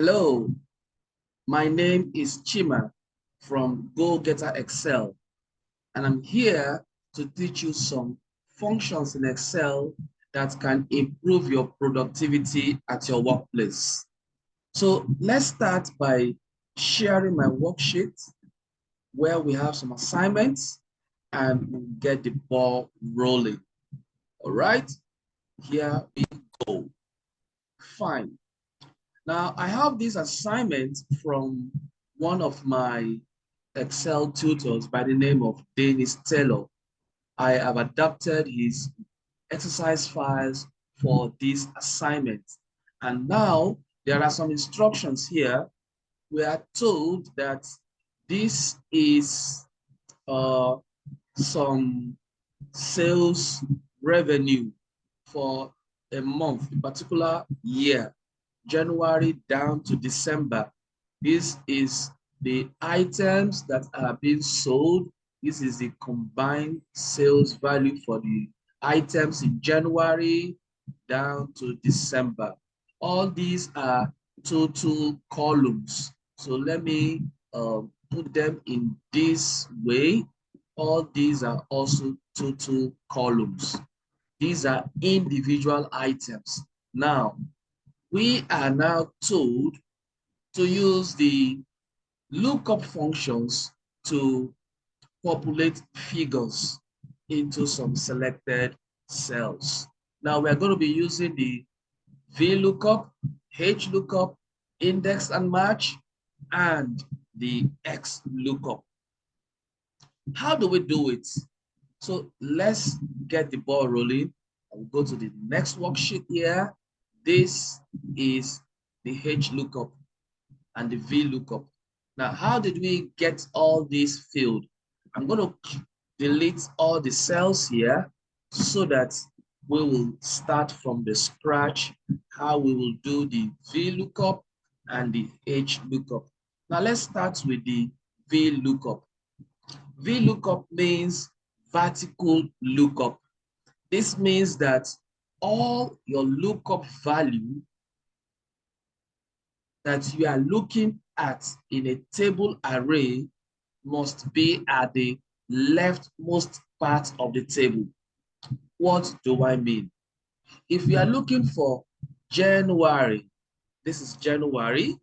Hello, my name is Chima from Go Getter Excel, and I'm here to teach you some functions in Excel that can improve your productivity at your workplace. So let's start by sharing my worksheet where we have some assignments and we'll get the ball rolling. All right, here we go. Fine. Now, I have this assignment from one of my Excel tutors by the name of Dennis Taylor. I have adapted his exercise files for this assignment. And now there are some instructions here. We are told that this is some sales revenue for a month, a particular year. January down to December. This is the items that are being sold. This is the combined sales value for the items in January down to December. All these are total columns. So let me put them in this way. All these are also total columns. These are individual items. Now, we are now told to use the lookup functions to populate figures into some selected cells. Now we're going to be using the VLOOKUP, HLOOKUP, index and match, and the XLOOKUP. How do we do it? So let's get the ball rolling. I'll go to the next worksheet here. This is the HLOOKUP and the VLOOKUP. Now, how did we get all these filled? I'm going to delete all the cells here so that we will start from the scratch how we will do the VLOOKUP and the HLOOKUP. Now, let's start with the VLOOKUP. VLOOKUP means vertical lookup. This means that all your lookup value that you are looking at in a table array must be at the leftmost part of the table. What do I mean? If you are looking for January, this is January,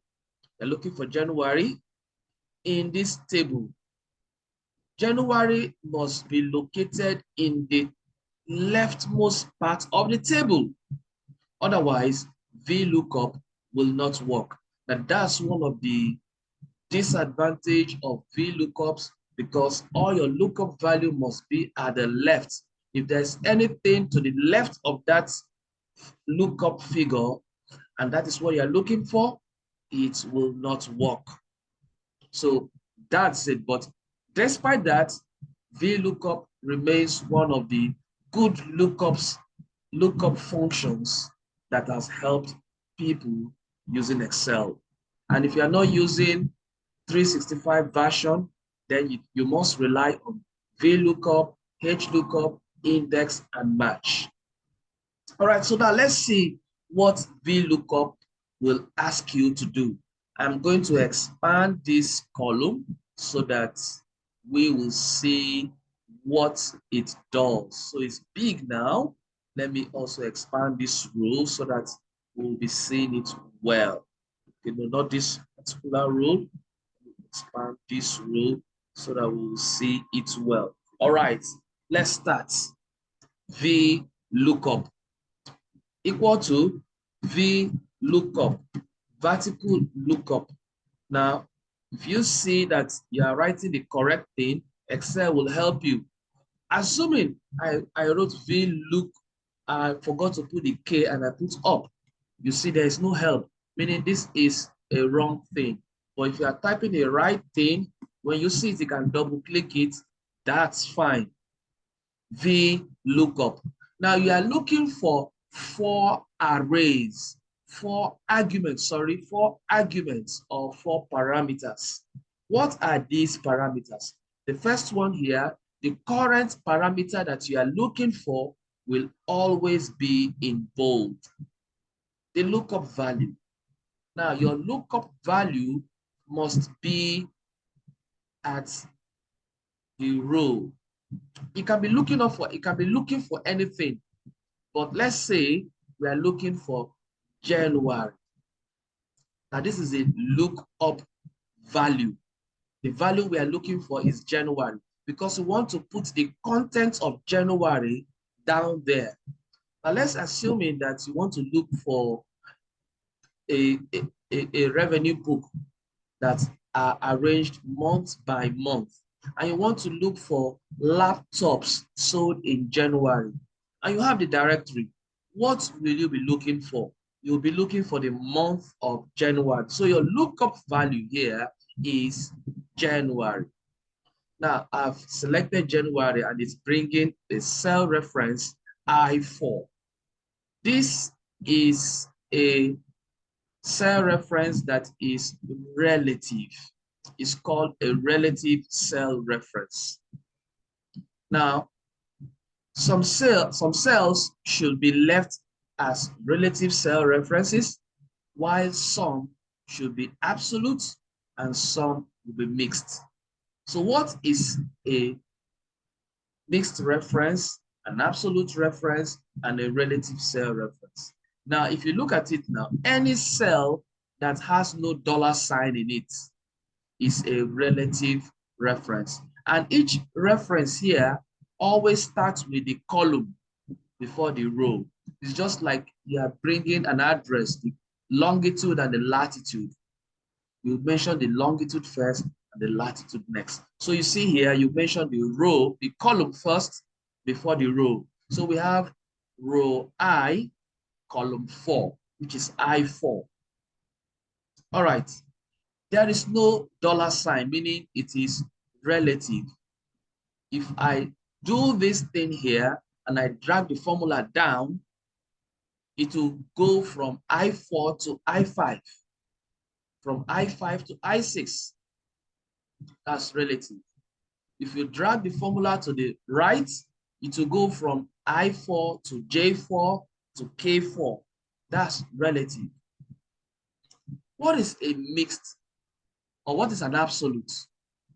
you're looking for January in this table. January must be located in the leftmost part of the table. Otherwise, VLOOKUP will not work. And that's one of the disadvantage of VLOOKUPs, because all your lookup value must be at the left. If there's anything to the left of that lookup figure, and that is what you're looking for, it will not work. So that's it. But despite that, VLOOKUP remains one of the good lookup functions that has helped people using Excel. And if you're not using 365 version, then you must rely on VLOOKUP, HLOOKUP, index, and match. All right, so now let's see what VLOOKUP will ask you to do. I'm going to expand this column so that we will see what it does. So it's big now. Let me also expand this row so that we'll be seeing it well. Okay, no, not this particular row. Expand this row so that we will see it well. All right, let's start. VLOOKUP equal to VLOOKUP, vertical lookup. Now, if you see that you are writing the correct thing, Excel will help you. Assuming I wrote VLOOK, I forgot to put the K and I put up. You see there is no help, meaning this is a wrong thing. But if you are typing the right thing, when you see it, you can double click it. That's fine. VLOOKUP. Now you are looking for four arrays, four arguments or four parameters. What are these parameters? The first one here, the current parameter that you are looking for will always be in bold. The lookup value. Now, your lookup value must be at the row. It can be looking for anything, but let's say we are looking for January. Now, this is a lookup value. The value we are looking for is January because we want to put the content of January down there. Now, let's assume that you want to look for a revenue book that are arranged month by month, and you want to look for laptops sold in January, and you have the directory. What will you be looking for? You'll be looking for the month of January. So your lookup value here is January. Now I've selected January and it's bringing the cell reference I4. This is a cell reference that is relative. It's called a relative cell reference. Now, some cells should be left as relative cell references, while some should be absolute and some will be mixed. So what is a mixed reference, an absolute reference, and a relative cell reference? Now, if you look at it now, any cell that has no $sign in it is a relative reference. And each reference here always starts with the column before the row. It's just like you are bringing an address, the longitude and the latitude. You mention the longitude first and the latitude next. So you see here, you mention the row, the column first before the row. So we have row I, column 4, which is I4. All right. There is no $sign, meaning it is relative. If I do this thing here and I drag the formula down, it will go from I4 to I5, from I5 to I6. That's relative. If you drag the formula to the right, it will go from I4 to J4 to K4. That's relative. What is a mixed, or what is an absolute?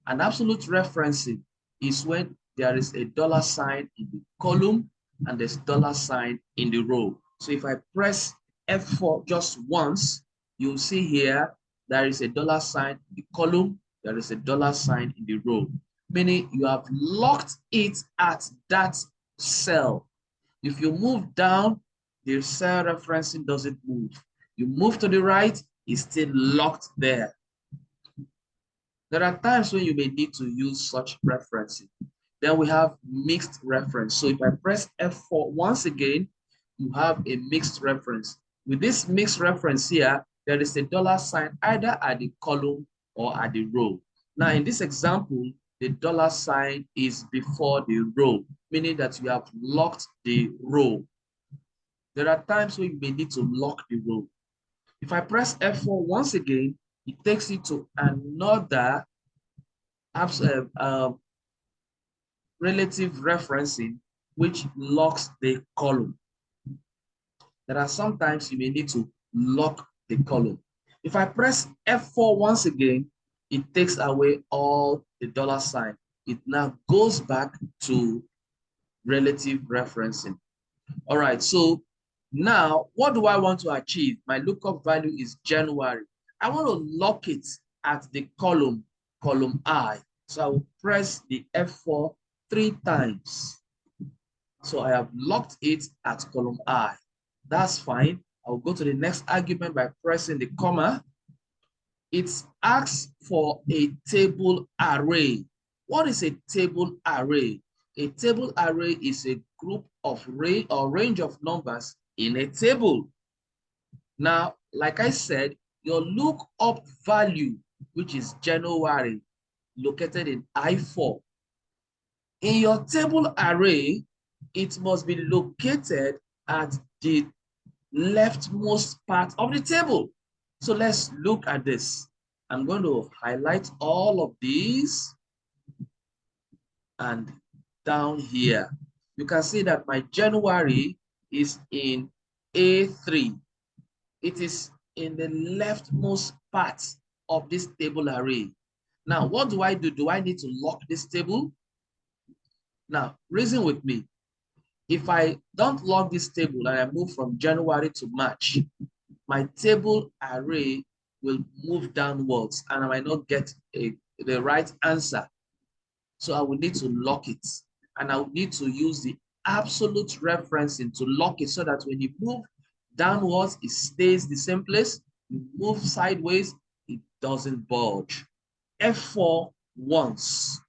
An absolute referencing is when there is a $sign in the column and there's $sign in the row. So if I press F4 just once, you'll see here there is a $sign in the column, there is a $sign in the row, meaning you have locked it at that cell. If you move down, the cell referencing doesn't move. You move to the right, it's still locked there. There are times when you may need to use such referencing. Then we have mixed reference. So if I press F4 once again, you have a mixed reference. With this mixed reference here, there is a $sign either at the column or at the row. Now in this example, the $sign is before the row, meaning that you have locked the row. There are times when you may need to lock the row. If I press F4 once again, it takes you to another relative referencing, which locks the column. There are sometimes you may need to lock the column. If I press F4 once again, it takes away all the $sign. It now goes back to relative referencing. All right, so now what do I want to achieve? My lookup value is January. I want to lock it at the column I. So I will press the F4 3 times. So I have locked it at column I. That's fine. I'll go to the next argument by pressing the comma. It asks for a table array. What is a table array? A table array is a group of range of numbers in a table. Now, like I said, your lookup value, which is January, located in I4. In your table array, it must be located at the leftmost part of the table. So let's look at this. I'm going to highlight all of these, and down here, you can see that my January is in A3. It is in the leftmost part of this table array. Now, what do I do? Do I need to lock this table? Now, reason with me. If I don't lock this table and I move from January to March, my table array will move downwards and I might not get the right answer. So I will need to lock it. And I will need to use the absolute referencing to lock it so that when you move downwards, it stays the same place. You move sideways, it doesn't budge. F4 once.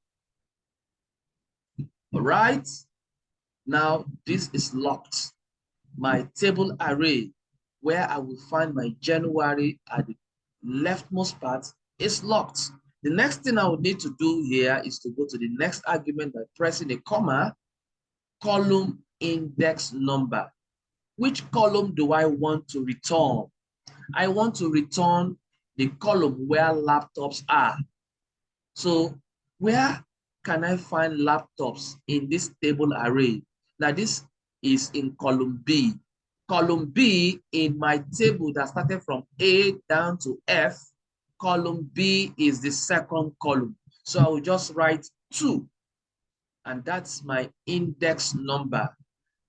All right. Now this is locked. My table array, where I will find my January at the leftmost part, is locked. The next thing I would need to do here is to go to the next argument by pressing a comma, column index number. Which column do I want to return? I want to return the column where laptops are. So where can I find laptops in this table array? Now this is in column B. Column B in my table that started from A down to F, column B is the second column. So I will just write 2, and that's my index number.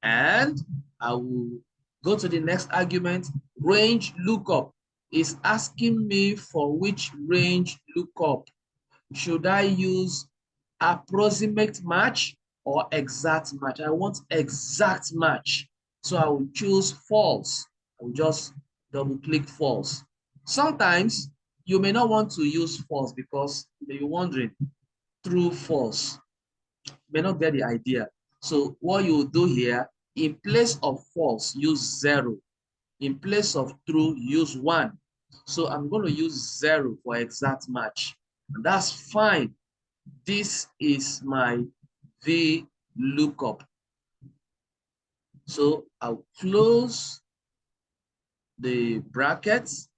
And I will go to the next argument, range lookup. Is asking me for which range lookup. Should I use approximate match or exact match? I want exact match. So I will choose false. I will just double click false. Sometimes you may not want to use false because you may be wondering, true, false. You may not get the idea. So what you will do here, in place of false, use 0. In place of true, use 1. So I'm going to use 0 for exact match. And that's fine. This is my VLOOKUP. So I'll close the brackets,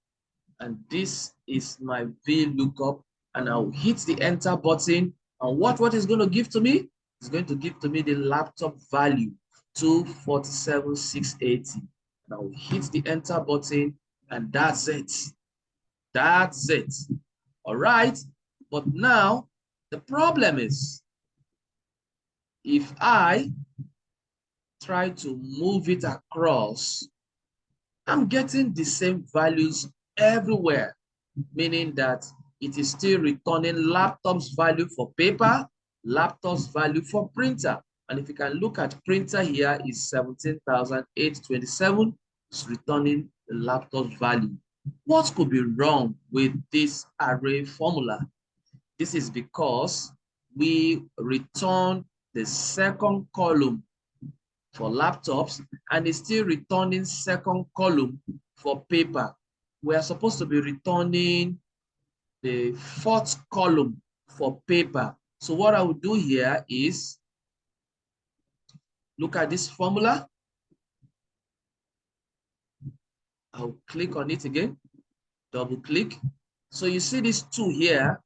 and this is my VLOOKUP, and I'll hit the enter button. And what is going to give to me? It's going to give to me the laptop value, 247,680. And I'll hit the enter button, and that's it. That's it. All right. But now the problem is, if I try to move it across, I'm getting the same values everywhere, meaning that it is still returning laptop's value for paper, laptop's value for printer. And if you can look at printer here is 17,827, it's returning the laptop's value. What could be wrong with this array formula? This is because we return the second column for laptops and it's still returning second column for paper. We are supposed to be returning the fourth column for paper. So what I will do here is look at this formula. I'll click on it again, double click. So you see this 2 here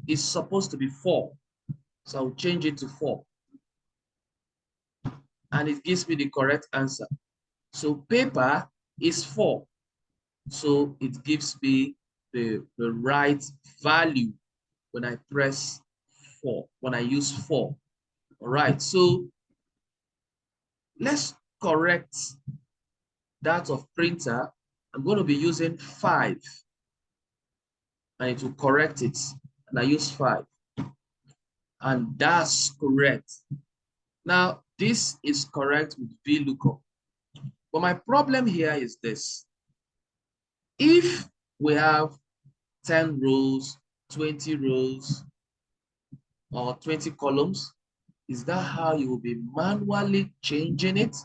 is supposed to be 4. So I'll change it to 4. And it gives me the correct answer. So paper is 4. So it gives me the right value when I press 4, when I use 4. All right, so let's correct that of printer. I'm going to be using 5. And it will correct it. And I use 5. And that's correct. Now, this is correct with VLOOKUP. But my problem here is this. If we have 10 rows, 20 rows, or 20 columns, is that how you will be manually changing it?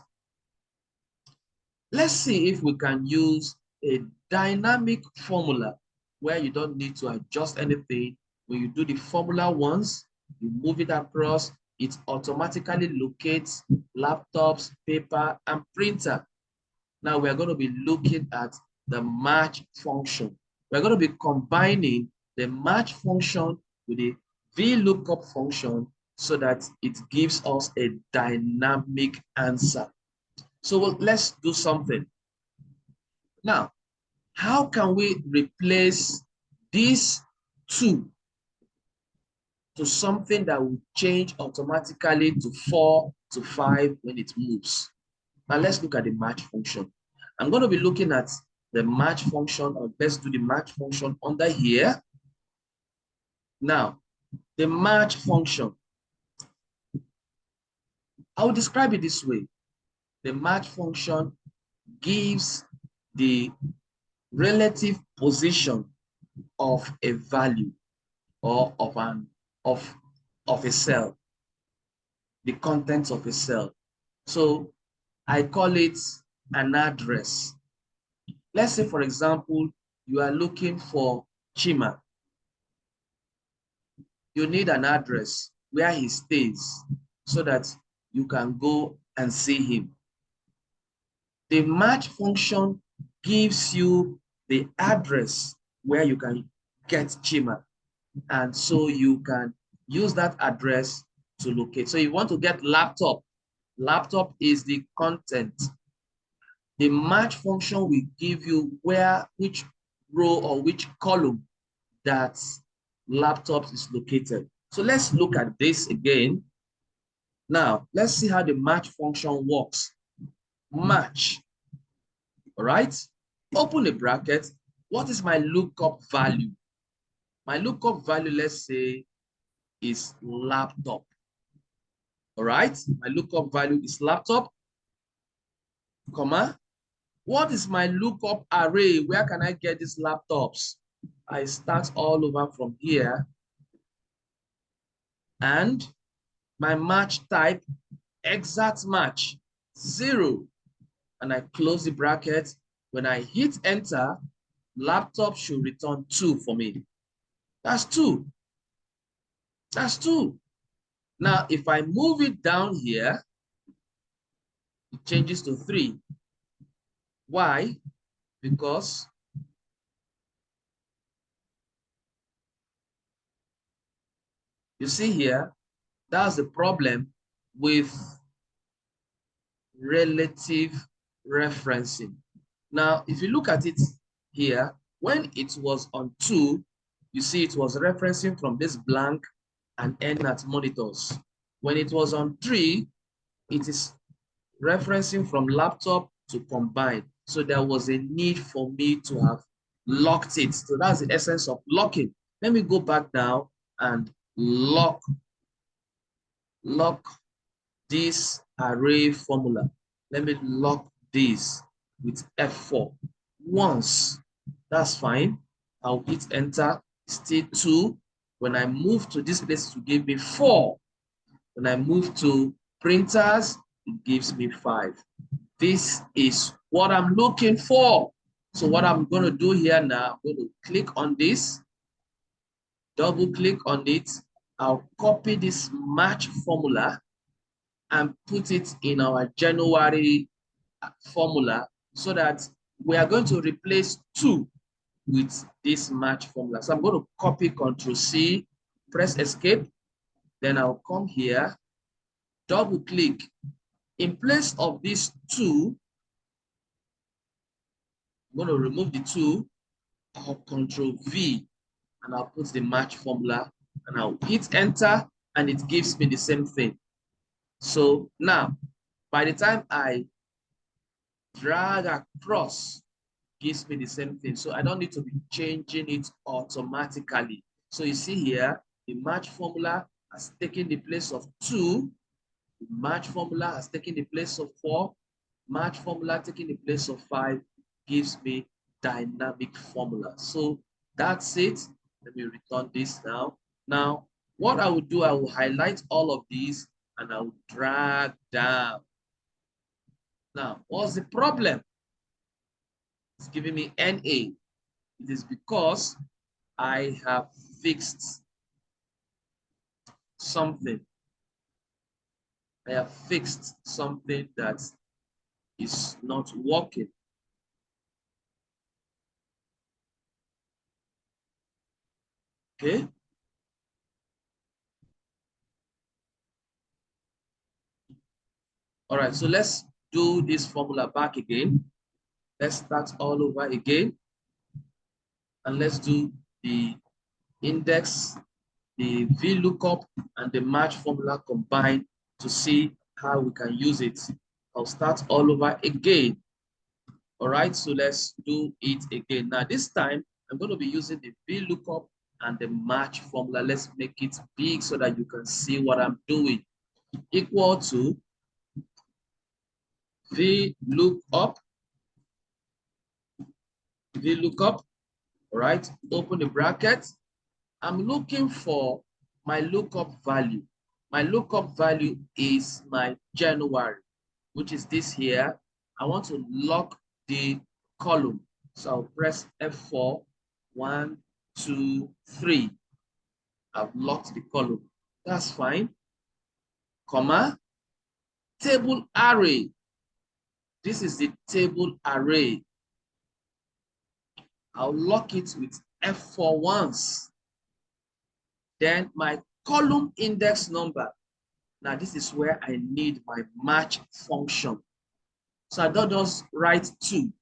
Let's see if we can use a dynamic formula where you don't need to adjust anything. When you do the formula once, you move it across, it automatically locates laptops, paper, and printer. Now we're going to be looking at the match function. We're going to be combining the match function with the VLOOKUP function so that it gives us a dynamic answer. So let's do something. Now, How can we replace these two to something that will change automatically to 4 to 5 when it moves? Now let's look at the match function. I'm going to be looking at the match function, or let's do the match function under here. Now, the match function, I will describe it this way. The match function gives the relative position of a value or of a cell, the contents of a cell. So I call it an address. Let's say, for example, you are looking for Chima. You need an address where he stays so that you can go and see him. The match function gives you the address where you can get Chima. And so you can use that address to locate. So you want to get laptop. Laptop is the content. The match function will give you which row or which column that laptop is located. So let's look at this again. Now, let's see how the match function works. Match, all right? Open a bracket. What is my lookup value? My lookup value, let's say, is laptop. All right? My lookup value is laptop, comma. What is my lookup array? Where can I get these laptops? I start all over from here. And my match type, exact match, 0. And I close the bracket. When I hit enter, laptop should return 2 for me. That's 2. That's 2. Now, if I move it down here, it changes to 3. Why? Because you see here, that's the problem with relative referencing. Now, if you look at it here, when it was on 2, you see it was referencing from this blank and ending at monitors. When it was on 3, it is referencing from laptop to combine. So there was a need for me to have locked it. So that's the essence of locking. Let me go back now and lock this array formula. Let me lock this with F4 once. That's fine. I'll hit enter, still 2. When I move to this place, to give me 4. When I move to printers, it gives me 5. This is what I'm looking for. So what I'm going to do here now, I'm going to click on this, double click on it. I'll copy this match formula and put it in our January formula so that we are going to replace 2 with this match formula. So I'm going to copy Control C, press escape. Then I'll come here, double click. In place of this 2, I'm going to remove the 2. I'll Control V and I'll put the match formula and I'll hit enter and it gives me the same thing. So now, by the time I drag across, gives me the same thing. So I don't need to be changing it automatically. So you see here, the match formula has taken the place of 2. The match formula has taken the place of 4. Match formula taking the place of 5 gives me dynamic formula. So that's it. Let me return this now. Now, what I will do, I will highlight all of these and I will drag down. Now, what's the problem? It's giving me NA. It is because I have fixed something. I have fixed something that is not working. Okay. All right, so let's do this formula back again. Let's start all over again. And let's do the index, the VLOOKUP, and the match formula combined to see how we can use it. I'll start all over again. All right, so let's do it again. Now, this time, I'm going to be using the VLOOKUP and the match formula. Let's make it big so that you can see what I'm doing. Equal to VLOOKUP, all right, open the bracket. I'm looking for my lookup value. My lookup value is my January, which is this here. I want to lock the column. So I'll press F4, 1, 2, 3. I've locked the column. That's fine. Comma, table array. This is the table array. I'll lock it with F4 once. Then my column index number. Now this is where I need my match function. So I don't just write 2.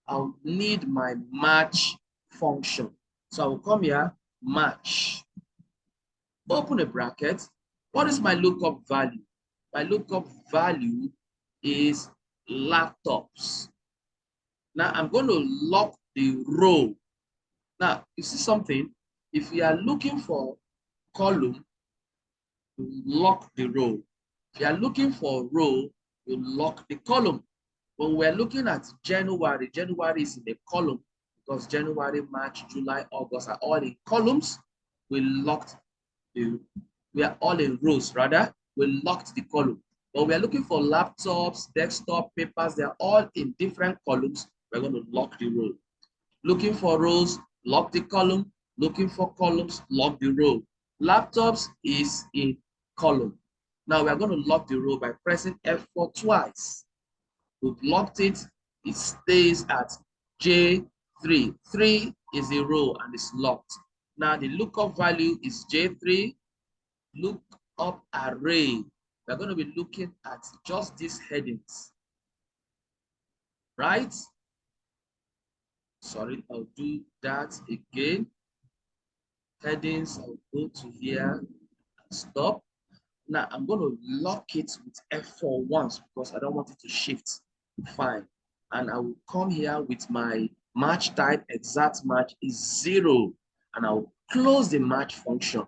I'll need my match function. So I will come here, match. Open a bracket. What is my lookup value? My lookup value is laptops. Now I'm going to lock the row. Now you see something? If you are looking for column, you lock the row. If you are looking for row, you lock the column. When we're looking at January, January is in a column because January, March, July, August are all in columns. We are all in rows, rather. We locked the column. But we're looking for laptops, desktop, papers, they're all in different columns. We're going to lock the row. Looking for rows, lock the column. Looking for columns, lock the row. Laptops is in column. Now we're going to lock the row by pressing F4 twice. We've locked it. It stays at J3. 3 is a row and it's locked. Now the lookup value is J3. Lookup array. We're going to be looking at just these headings. Right? Sorry, I'll do that again. Headings, I'll go to here and stop. Now I'm going to lock it with F4 once because I don't want it to shift. Fine. And I will come here with my match type, exact match is 0. And I will close the match function.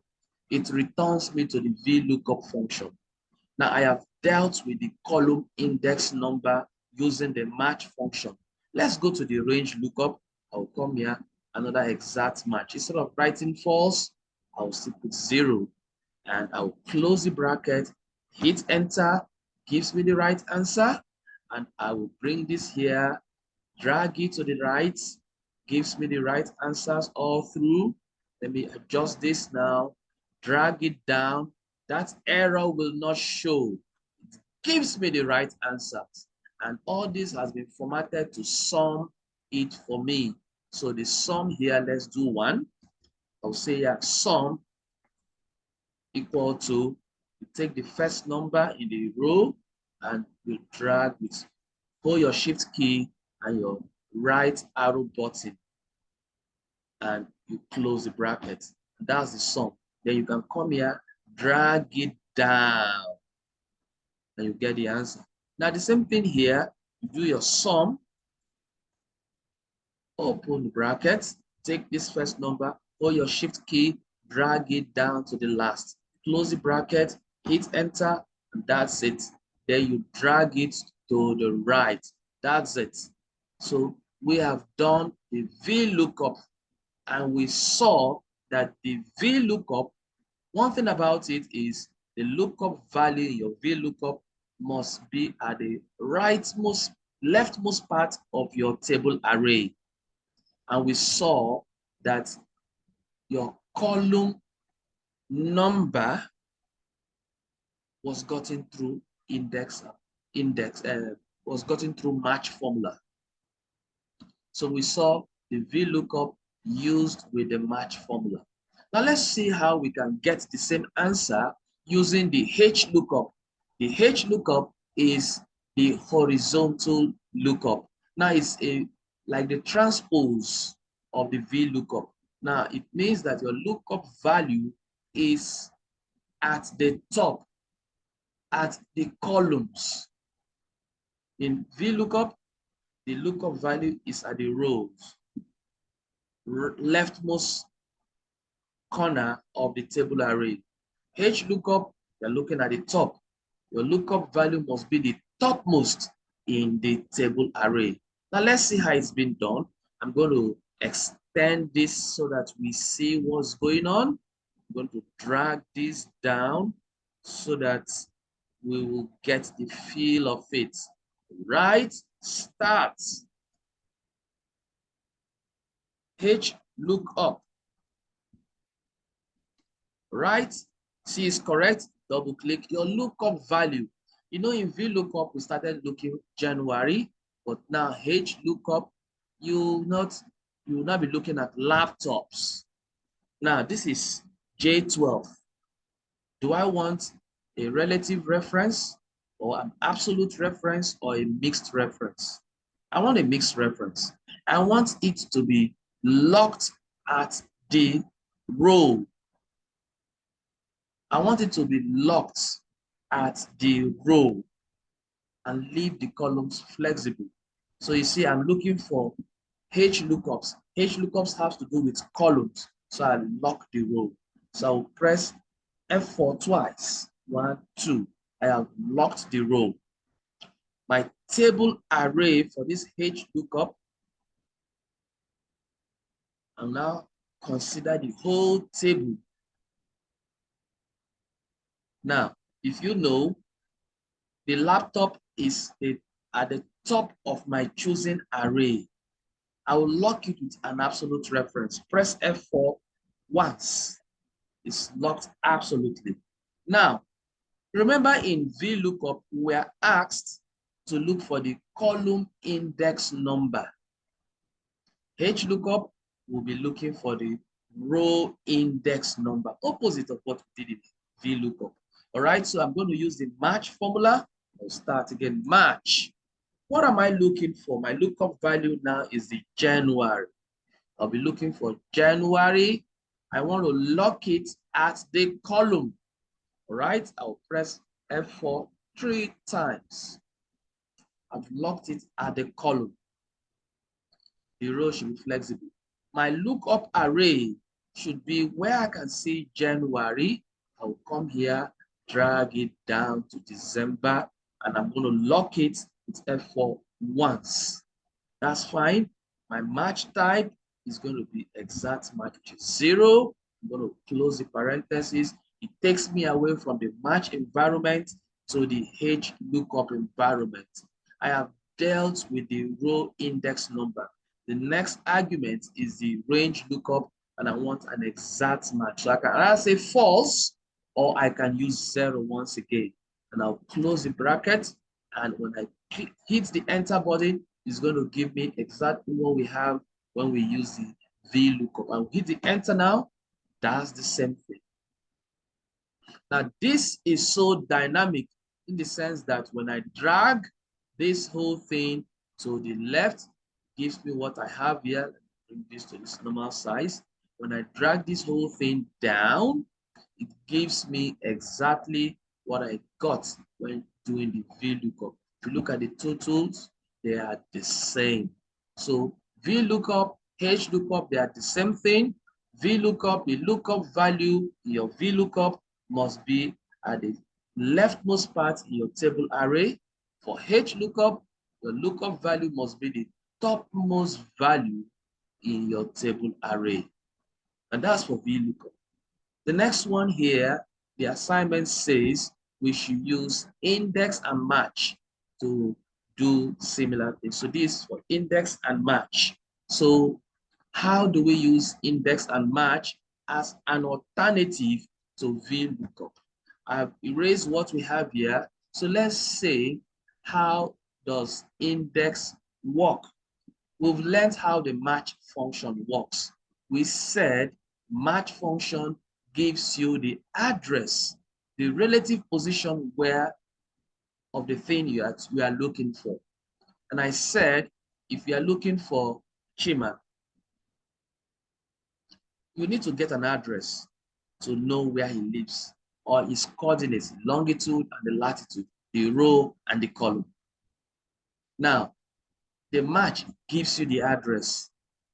It returns me to the VLOOKUP function. Now I have dealt with the column index number using the match function. Let's go to the range lookup. I'll come here, another exact match. Instead of writing false, I'll still put 0. And I'll close the bracket, hit enter, gives me the right answer. And I will bring this here, drag it to the right, gives me the right answers all through. Let me adjust this now, drag it down. That error will not show. It gives me the right answers. And all this has been formatted to sum it for me. So the sum here, let's do 1. I'll say here, sum equal to, you take the first number in the row and you drag with, hold your shift key and your right arrow button and you close the bracket. That's the sum. Then you can come here, drag it down and you get the answer. Now the same thing here, you do your sum, open the bracket, take this first number, hold your shift key, drag it down to the last. Close the bracket, hit enter, and that's it. Then you drag it to the right. That's it. So we have done the VLOOKUP, and we saw that the VLOOKUP, one thing about it is the lookup value in your VLOOKUP must be at the leftmost part of your table array. And we saw that your column number was gotten through was gotten through match formula. So we saw the VLOOKUP used with the match formula. Now let's see how we can get the same answer using the HLOOKUP. The HLOOKUP is the horizontal lookup. Now it's like the transpose of the VLOOKUP. Now, it means that your lookup value is at the top, at the columns. In VLOOKUP, the lookup value is at the rows, leftmost corner of the table array. HLOOKUP, you're looking at the top. Your lookup value must be the topmost in the table array. Now let's see how it's been done. I'm going to extend this so that we see what's going on. I'm going to drag this down so that we will get the feel of it. Right, start. HLOOKUP. Right, C is correct. Double click your lookup value. You know, in VLOOKUP, we started looking January, but now HLOOKUP, you will not be looking at laptops. Now, this is J12. Do I want a relative reference or an absolute reference or a mixed reference? I want a mixed reference. I want it to be locked at the row. I want it to be locked at the row and leave the columns flexible. So you see, I'm looking for HLOOKUPs. HLOOKUPs have to do with columns. So I lock the row. So I'll press F4 twice. 1, 2. I have locked the row. My table array for this HLOOKUP, I'll now consider the whole table. Now, if you know, the laptop is at the top of my chosen array, I will lock it with an absolute reference. Press F4 once. It's locked absolutely. Now, remember in VLOOKUP, we are asked to look for the column index number. HLOOKUP will be looking for the row index number, opposite of what we did in VLOOKUP. All right, so I'm going to use the match formula. I'll start again, match. What am I looking for? My lookup value now is the January. I'll be looking for January. I want to lock it at the column. All right, I'll press F4 3 times. I've locked it at the column. The row should be flexible. My lookup array should be where I can see January. I'll come here, drag it down to December, and I'm going to lock it with F4 once. That's fine. My match type is going to be exact match, which is 0. I'm going to close the parentheses. It takes me away from the match environment to the HLOOKUP environment. I have dealt with the row index number. The next argument is the range lookup, and I want an exact match. So I can either say false, or I can use 0 once again. And I'll close the bracket, and when I hit the enter button, it's going to give me exactly what we have when we use the VLOOKUP. I'll hit the enter now. That's the same thing. Now, this is so dynamic in the sense that when I drag this whole thing to the left, gives me what I have here. Bring this to its normal size. When I drag this whole thing down, it gives me exactly what I got when doing the VLOOKUP. If you look at the totals, they are the same. So VLOOKUP, HLOOKUP, they are the same thing. VLOOKUP, the lookup value in your VLOOKUP must be at the leftmost part in your table array. For HLOOKUP, the lookup value must be the topmost value in your table array. And that's for VLOOKUP. The next one here, the assignment says we should use index and match to do similar things. So this is for index and match. So how do we use index and match as an alternative to VLOOKUP? I've erased what we have here. So let's say, how does index work? We've learned how the match function works. We said match function gives you the address, the relative position where of the thing you are looking for. And I said, if you are looking for Chima, You need to get an address to know where he lives, or his coordinates, longitude and the latitude, the row and the column. Now, the match gives you the address.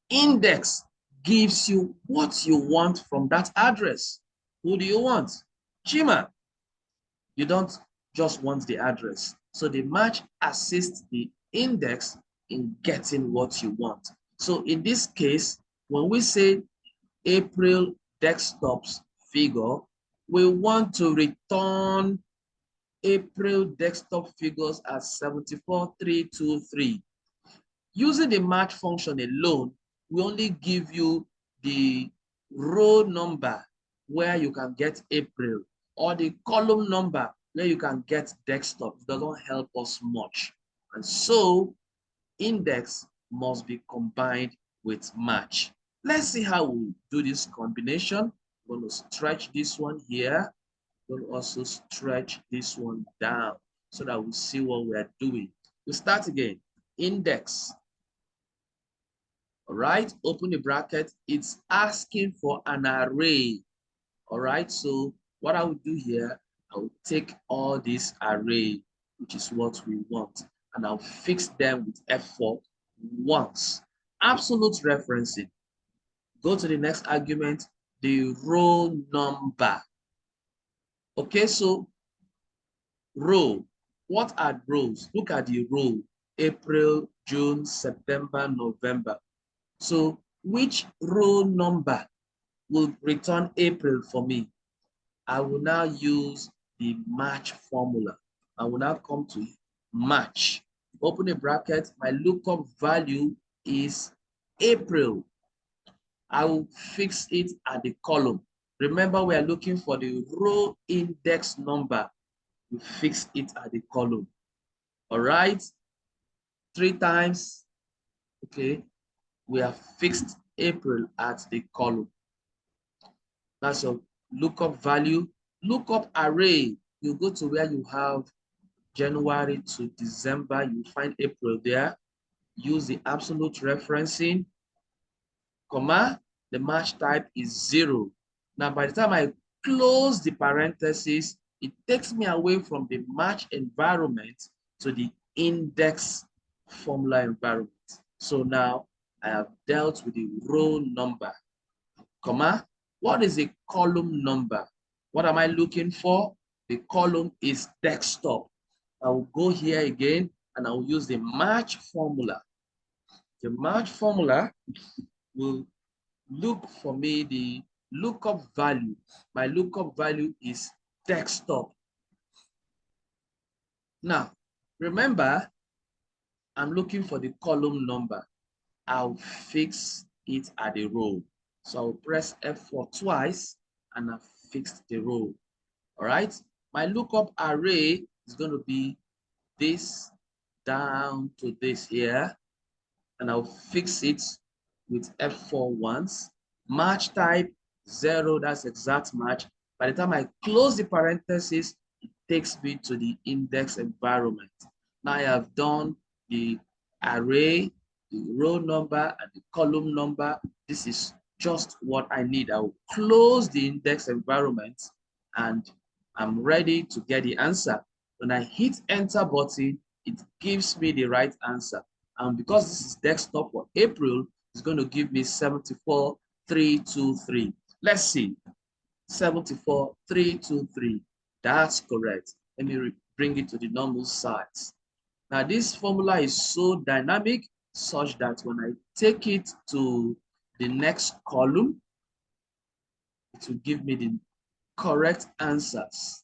Index gives you what you want from that address. Who do you want? Chima. You don't just want the address. So the match assists the index in getting what you want. So in this case, when we say April desktop's figure, we want to return April desktop figures as 74323. Using the match function alone, we only give you the row number where you can get April, or the column number where you can get desktop. It doesn't help us much. And so index must be combined with match. Let's see how we do this combination. I'm going to stretch this one here. I'm going to also stretch this one down so that we see what we are doing. We start again. Index. All right, open the bracket. It's asking for an array. All right, so what I will do here, I will take all this array, which is what we want, and I'll fix them with F4 once. Absolute referencing. Go to the next argument, the row number. Okay, so row. What are rows? Look at the row. April, June, September, November. So which row number will return April for me? I will now use the match formula. I will now come to match. Open a bracket. My lookup value is April. I will fix it at the column. Remember, we are looking for the row index number. We fix it at the column. All right. 3 times. Okay. We have fixed April at the column. That's your lookup value. Lookup array, you go to where you have January to December, you find April there. Use the absolute referencing, comma, the match type is 0. Now, by the time I close the parentheses, it takes me away from the match environment to the index formula environment. So now I have dealt with the row number, comma. What is a column number? What am I looking for? The column is desktop. I will go here again and I will use the match formula. The match formula will look for me the lookup value. My lookup value is desktop. Now, remember, I'm looking for the column number. I'll fix it at the row. So I'll press F4 twice and I've fixed the row. All right. My lookup array is going to be this down to this here. And I'll fix it with F4 once. Match type 0, that's exact match. By the time I close the parentheses, it takes me to the index environment. Now I have done the array, the row number, and the column number. This is just what I need. I will close the index environment and I'm ready to get the answer. When I hit enter button, it gives me the right answer. And because this is desktop for April, it's going to give me 74323. Let's see. 74323. That's correct. Let me bring it to the normal size. Now, this formula is so dynamic such that when I take it to the next column, it will give me the correct answers.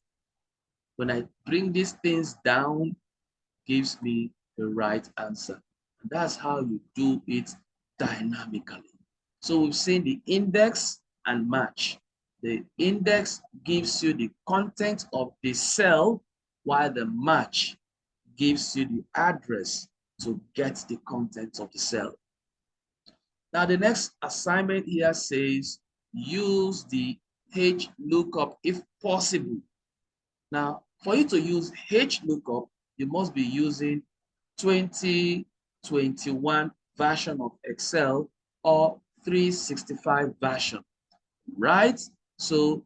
When I bring these things down, it gives me the right answer. And that's how you do it dynamically. So we've seen the index and match. The index gives you the content of the cell, while the match gives you the address to get the content of the cell. Now, the next assignment here says use the HLOOKUP if possible. Now, for you to use HLOOKUP, you must be using 2021 version of Excel or 365 version. right? So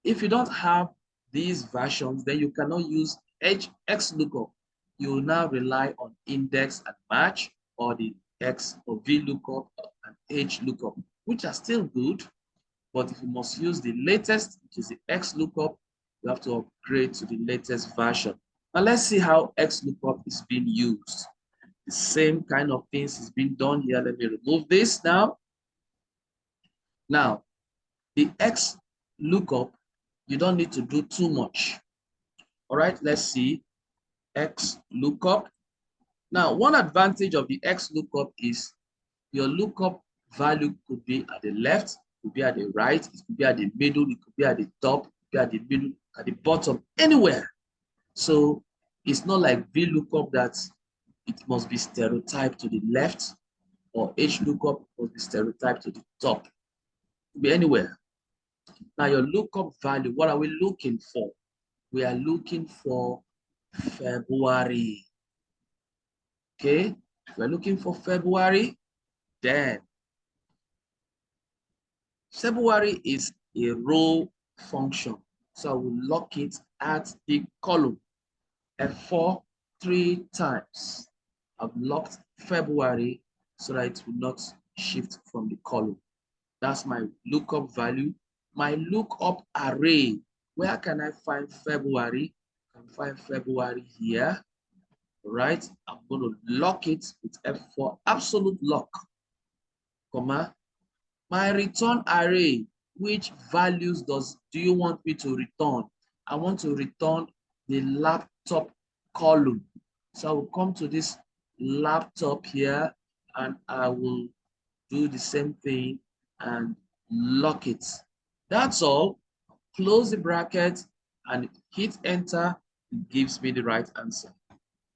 if you don't have these versions, then you cannot use XLOOKUP. You will now rely on index and match, or the X or VLOOKUP and HLOOKUP, which are still good. But if you must use the latest, which is the XLOOKUP, you have to upgrade to the latest version. Now let's see how XLOOKUP is being used. The same kind of things is being done here. Let me remove this now. Now, the XLOOKUP, you don't need to do too much. All right, let's see XLOOKUP. Now, one advantage of the XLOOKUP is your lookup value could be at the left, could be at the right, it could be at the middle, it could be at the top, it could be at the middle, at the bottom, anywhere. So it's not like VLOOKUP that it must be stereotyped to the left, or HLOOKUP must be stereotyped to the top. It could be anywhere. Now your lookup value, what are we looking for? We are looking for February. Okay, if we're looking for February, then February is a row function. So I will lock it at the column. F4 3 times. I've locked February so that it will not shift from the column. That's my lookup value. My lookup array. Where can I find February? I can find February here. Right? I'm going to lock it with F4, absolute lock, comma. My return array, which values do you want me to return? I want to return the laptop column. So I will come to this laptop here and I will do the same thing and lock it. That's all. Close the bracket and hit enter. It gives me the right answer.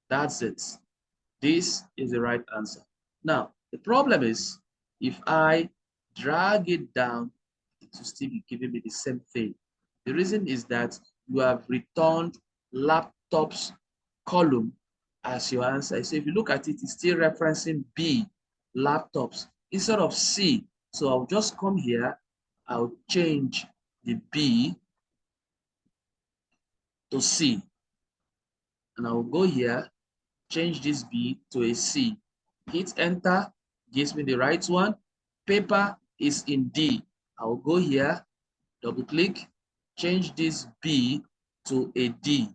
That's it. This is the right answer. Now, the problem is if I drag it down, it will still be giving me the same thing. The reason is that you have returned laptops column as your answer. So if you look at it, it's still referencing B, laptops, instead of C. So I'll just come here, I'll change the B to C. And I'll go here, change this B to a C. Hit enter, gives me the right one. Paper is in D. I'll go here, double click, change this B to a D.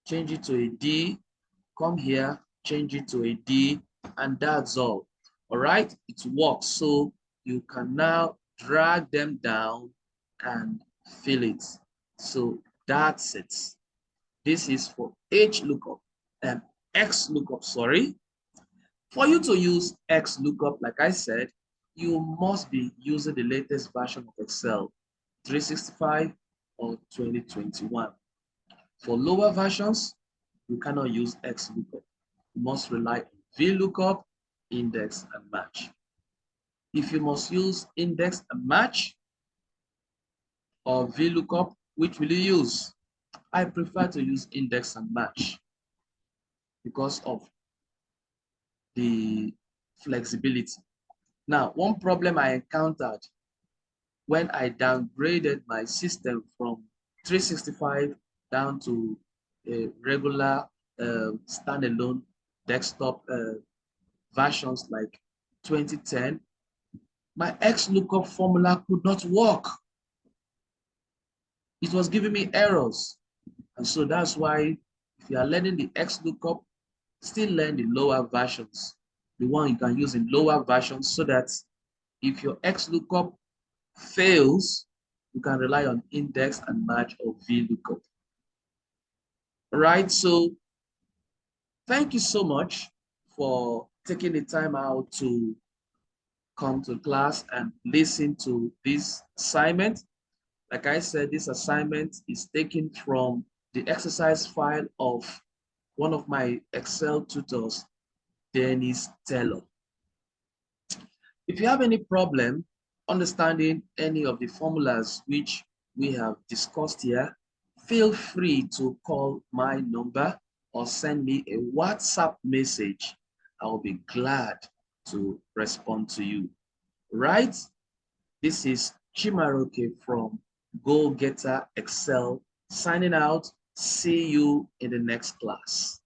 Change it to a D, come here, change it to a D, and that's all. All right, it works. So you can now drag them down and fill it. So that's it. This is for HLOOKUP and XLOOKUP, sorry. For you to use XLOOKUP, like I said, you must be using the latest version of Excel, 365 or 2021. For lower versions, you cannot use XLOOKUP. You must rely on VLOOKUP, index, and match. If you must use index and match or VLOOKUP, which will you use? I prefer to use index and match because of the flexibility. Now, one problem I encountered when I downgraded my system from 365 down to a regular standalone desktop versions like 2010, my XLOOKUP formula could not work. It was giving me errors. And so that's why if you are learning the XLOOKUP, still learn the lower versions, the one you can use in lower versions, so that if your XLOOKUP fails, you can rely on index and match or VLOOKUP. All right, so thank you so much for taking the time out to come to class and listen to this assignment. Like I said, this assignment is taken from the exercise file of one of my Excel tutors, Dennis Taylor. If you have any problem understanding any of the formulas which we have discussed here, feel free to call my number or send me a WhatsApp message. I will be glad to respond to you. Right? This is Chimaroke from Go Getter Excel signing out. See you in the next class.